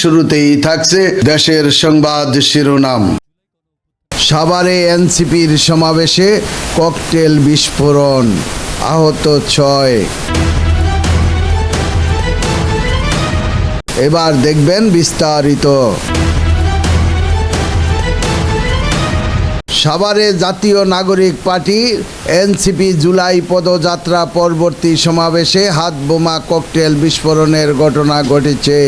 শুরুতেই থাকছে দেশের সংবাদ শিরোনাম। সাভারে এনসিপির সমাবেশে ককটেল বিস্ফোরণ, আহত 6। এবার দেখবেন বিস্তারিত। সাভারে জাতীয় নাগরিক পার্টি এনসিপি জুলাই পদযাত্রা পরবর্তী সমাবেশে হাত বোমা ককটেল বিস্ফোরণের ঘটনা ঘটেছে।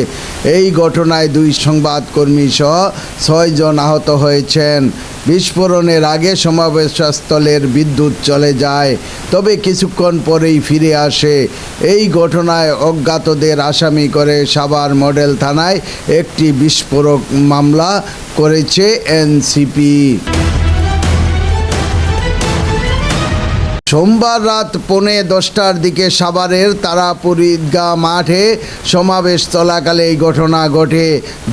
এই ঘটনায় 2 সংবাদকর্মী সহ 6 জন আহত হয়েছেন। বিস্ফোরণের আগে সমাবেশস্থলের বিদ্যুৎ চলে যায়, তবে কিছুক্ষণ পরেই ফিরে আসে। এই ঘটনায় অজ্ঞাতদের আসামি করে সাভার মডেল থানায় একটি বিস্ফোরক মামলা করেছে এনসিপি। সোমবার রাত 10:15টার দিকে সাভারের তারাপুর ঈদগাহ মাঠে সমাবেশ চলাকালে এই ঘটনা ঘটে।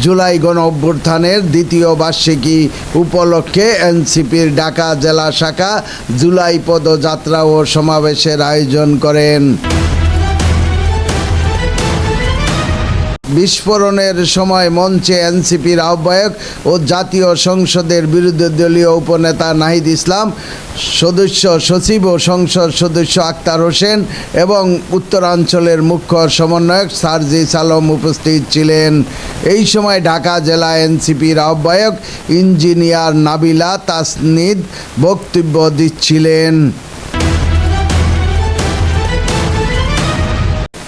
জুলাই গণ অভ্যুত্থানের 2য় বার্ষিকী উপলক্ষে এনসিপির ঢাকা জেলা শাখা জুলাই পদযাত্রা ও সমাবেশের আয়োজন করেন। বিস্ফোরণের সময় মঞ্চে এনসিপির আহ্বায়ক ও জাতীয় সংসদের বিরোধী দলীয় উপনেতা নাহিদ ইসলাম, সদস্য সচিব ও সংসদ সদস্য আক্তার হোসেন এবং উত্তরাঞ্চলের মুখ্য সমন্বয়ক সার্জিস আলম উপস্থিত ছিলেন। এই সময় ঢাকা জেলা এনসিপির আহ্বায়ক ইঞ্জিনিয়ার নাবিলা তাসনিদ বক্তব্য দিচ্ছিলেন।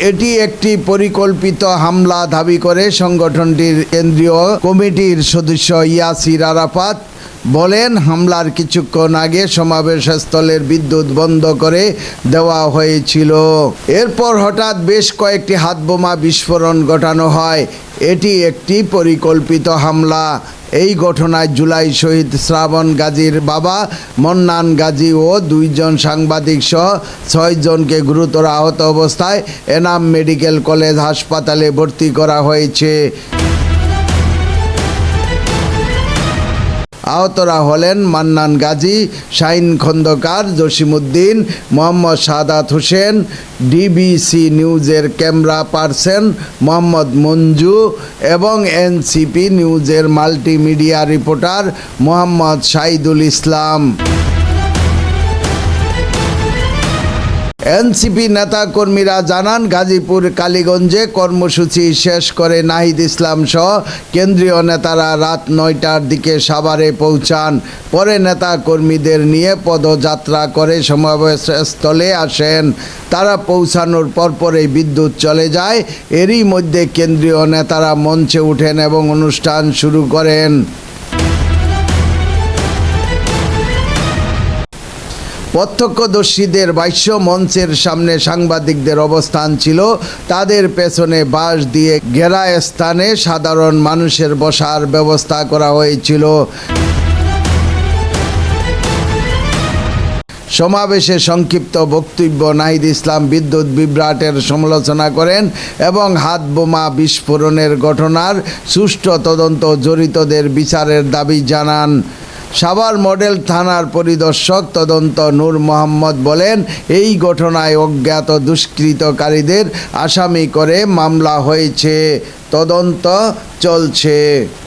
এটি একটি পরিকল্পিত হামলা দাবি করে সংগঠনটির কেন্দ্রীয় কমিটির সদস্য ইয়াসির আরাফাত বলেন, হামলার কিছুক্ষণ আগে সমাবেশস্থলের বিদ্যুৎ বন্ধ করে দেওয়া হয়েছিল। এরপর হঠাৎ বেশ কয়েকটি হাতবোমা বিস্ফোরণ ঘটানো হয়। এটি একটি পরিকল্পিত হামলা। এই ঘটনায় জুলাই শহীদ শ্রাবণ গাজীর বাবা মন্নান গাজী ও 2 জন সাংবাদিক সহ 6 জনকে গুরুতর আহত অবস্থায় এনাম মেডিকেল কলেজ হাসপাতালে ভর্তি করা হয়েছে। আহতরা হলেন মান্নান গাজী, শাহিন খন্দকার, জসিমউদ্দিন, মোহাম্মদ সাদাত হোসেন, ডিবিসি নিউজের ক্যামেরা পার্সন মোহাম্মদ মঞ্জু এবং এনসিপি নিউজের মাল্টিমিডিয়া রিপোর্টার মোহাম্মদ শাহিদুল ইসলাম। এনসিপি নেতাকর্মীরা জানান, গাজীপুর কালীগঞ্জে কর্মসূচি শেষ করে নাহিদ ইসলাম সহ কেন্দ্রীয় নেতারা রাত 9টার দিকে সাভারে পৌঁছান। পরে নেতাকর্মীদের নিয়ে পদযাত্রা করে সমাবেশস্থলে আসেন। তারা পৌঁছানোর পরপরই বিদ্যুৎ চলে যায়। এরই মধ্যে কেন্দ্রীয় নেতারা মঞ্চে ওঠেন এবং অনুষ্ঠান শুরু করেন। প্রত্যক্ষদর্শীদের ভাষ্য, মঞ্চের সামনে সাংবাদিকদের অবস্থান ছিল। তাদের পেছনে বাঁশ দিয়ে ঘেরা স্থানে সাধারণ মানুষের বসার ব্যবস্থা করা হয়েছিল। সমাবেশে সংক্ষিপ্ত বক্তব্য নাহিদ ইসলাম বিদ্যুৎ বিভ্রাটের সমালোচনা করেন এবং হাত বোমা বিস্ফোরণের ঘটনার সুষ্ঠু তদন্ত, জড়িতদের বিচারের দাবি জানান। সাভার মডেল থানার পরিদর্শক তদন্ত নূর মোহাম্মদ বলেন, এই ঘটনায় অজ্ঞাত দুষ্কৃতকারীদের আসামি করে মামলা হয়েছে, তদন্ত চলছে।